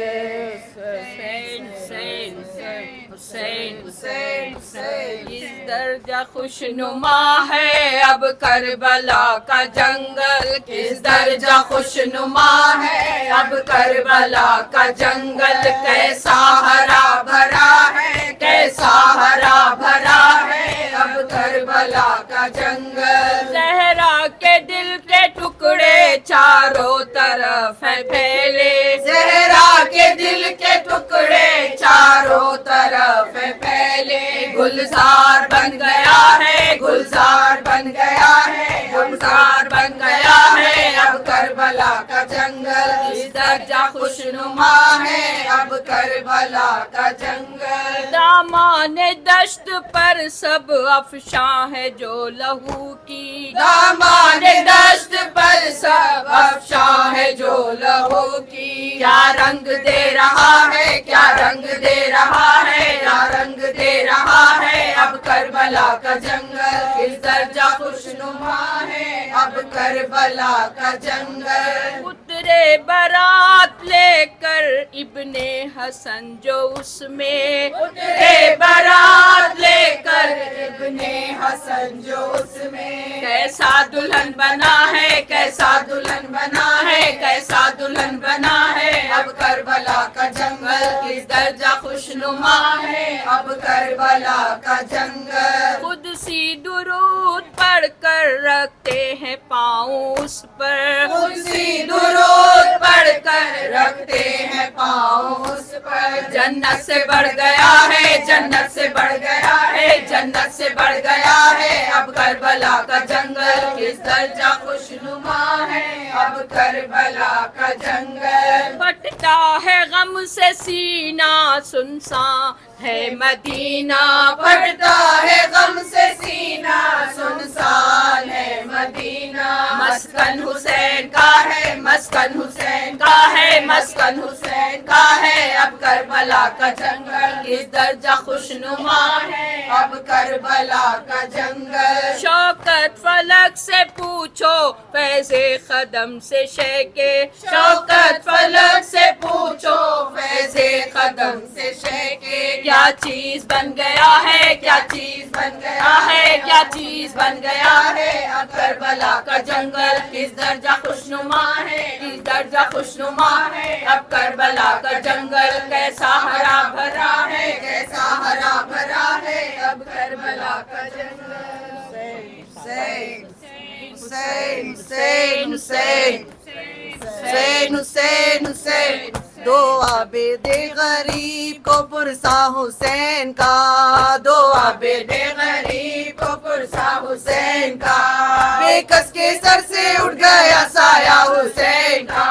اس درجہ خوشنما ہے اب کربلا کا جنگل، کس درجہ خوشنما ہے اب کربلا کا جنگل، کیسا ہرا بھرا ہے، کیسا ہرا بھرا ہے اب کربلا کا جنگل۔ زہرا کے دل کے ٹکڑے چاروں طرف ہیں پھیلے، زہرا کے دل کے ٹکڑے چاروں طرف ہیں پھیلے، گلزار بن گیا ہے، گلزار بن گیا ہے، گلزار بن گیا ہے اب کربلا کا جنگل، اس درجہ خوشنما ہے اب کربلا کا جنگل۔ دامان دشت پر سب افشاں ہے جو لہو کی، دامان دشت پر سب افشاں ہے جو لہو کی، کیا رنگ دے رہا ہے، کیا رنگ دے رہا ہے، کیا رنگ دے رہا ہے اب کربلا کا جنگل، کس درجہ خوشنما ہے اب کربلا کا جنگل۔ اترے برات لے کر ابن حسن جو اس میں، اترے برات لے کر ابن حسن جو اس میں، کیسا دلہن بنا ہے، کیسا دلہن بنا ہے، کیسا دلہن بنا ہے اب کربلا کا جنگل، کس درجہ خوشنما ہے اب کربلا کا جنگل۔ خود سی درود پڑھ کر رکھتے ہیں پاؤں اس پر، خود سی درود پڑھ کر رکھتے ہیں پاؤں اس پر، جنت سے بڑھ گیا ہے، جنت سے بڑھ گیا ہے، جنت سے بڑھ گیا ہے اب کربلا کا جنگل، کس درجہ خوشنما ہے اب کربلا کا جنگل۔ پھٹتا ہے غم سے سینہ سنساں ہے مدینہ، پھٹتا ہے غم سے سینہ سنسان ہے مدینہ، مسکن حسین کا ہے، مسکن حسین کا ہے، مسکن حسین کا ہے اب کربلا کا جنگل، کس درجہ خوشنما ہے اب کربلا کا جنگل۔ شوکت فلک سے پوچھو فیض قدم سے شیکے، شوکت فلک سے پوچھو فیض قدم سے شیکے، کیا چیز بن گیا ہے، کیا چیز بن گیا ہے، کیا چیز بن گیا ہے اب کربلا کا جنگل، کس درجہ خوشنما ہے، کس درجہ خوشنما ہے اب کربلا کا جنگل، کیسا ہرا بھرا ہے، کیسا ہرا بھرا ہے اب کربلا کا جنگل۔ حسین حسین حسین حسین حسین حسین حسین، دعا بید غریب کو پرسا حسین کا، دعا بید غریب کو پرسا حسین کا، بے کس کے سر سے اٹھ گیا سایہ حسین کا،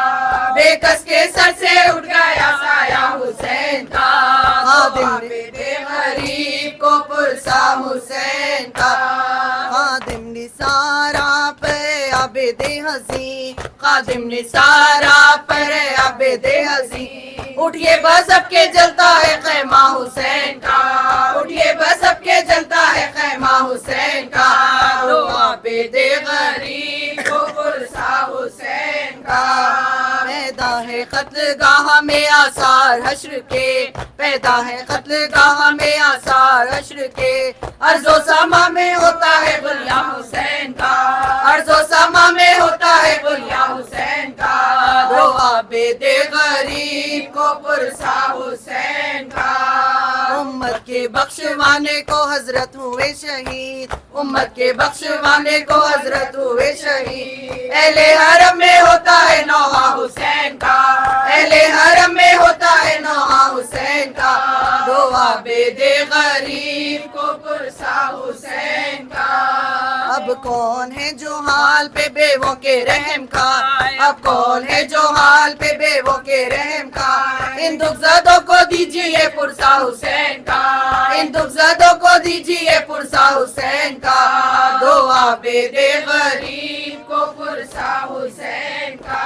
بے کس کے سر سے اٹھ گیا سایہ حسین کا، خادم بید غریب کو پرسا حسین کا، خادم نثارا پہ عابد حسین، خادم نثارا پر عابد حسین، اٹھئے بس اب کے جلتا ہے خیمہ حسین کا، اٹھئے بس اب کے جلتا ہے خیمہ حسین کا، دعا عابد غریب کو پرسا حسین کا، پیدا ہے قتل گاہ میں آثار حشر کے، پیدا ہے قتل گاہ میں آثار حشر کے، ارض و سما میں ہوتا ہے بلیہ حسین کا، ارض و سما میں ہوتا ہے بلیہ حسین کا، دعا عابد غریب کو پرسا حسین کا، امت کے بخشوانے کو حضرت ہوئے شہید، امت کے بخشوانے کو حضرت ہوئے شہید، اہل حرم میں ہوتا ہے نوحہ حسین کا، اہل حرم میں ہوتا ہے نوحہ حسین کا، دعا عابد غریب کو پرسا حسین کا، اب کون ہے جو حال پہ بیووں کے رحم کا، اب کون ہے جو حال پہ بیووں کے رحم کا، ان دکھ زدوں کو دیجیے پرسا حسین کا، ان دکھ زدوں کو دیجیے پرسا حسین کا، دعا عابد غریب کو پرسا حسین کا،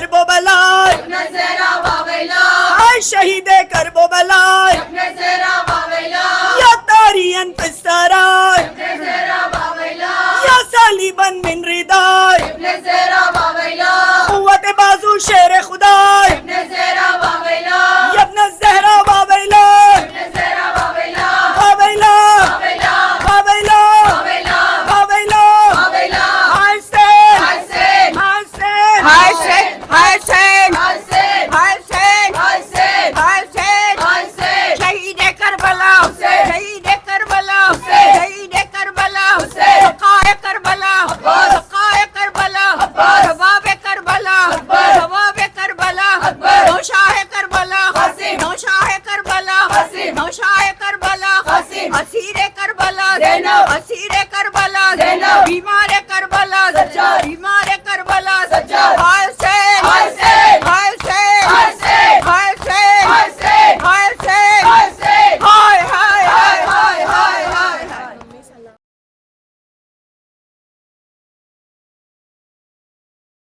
کرب و بلا ابن زہرا واویلا ہائے شہید کرب و بلا ابن زہرا واویلا یا تارین پسرائے ابن زہرا واویلا یا صلیبن من ردائے ابن زہرا واویلا قوت بازو شیر خدا ابن زہرا واویلا یا ابن الزہرا واویلا ابن زہرا واویلا واویلا واویلا واویلا واویلا واویلا واویلا حسین حسین حسین حسین حسین حسین حسین حسین حسین شہید کربلا حسین شہید کربلا حسین شہید کربلا حسین سقائے کربلا عباس سقائے کربلا عباس جواب کربلا اکبر جواب کربلا اکبر نوشاہ کربلا قاسم نوشاہ کربلا قاسم نوشاہ کربلا قاسم اسیر کربلا زینب اسیر کربلا زینب بیمار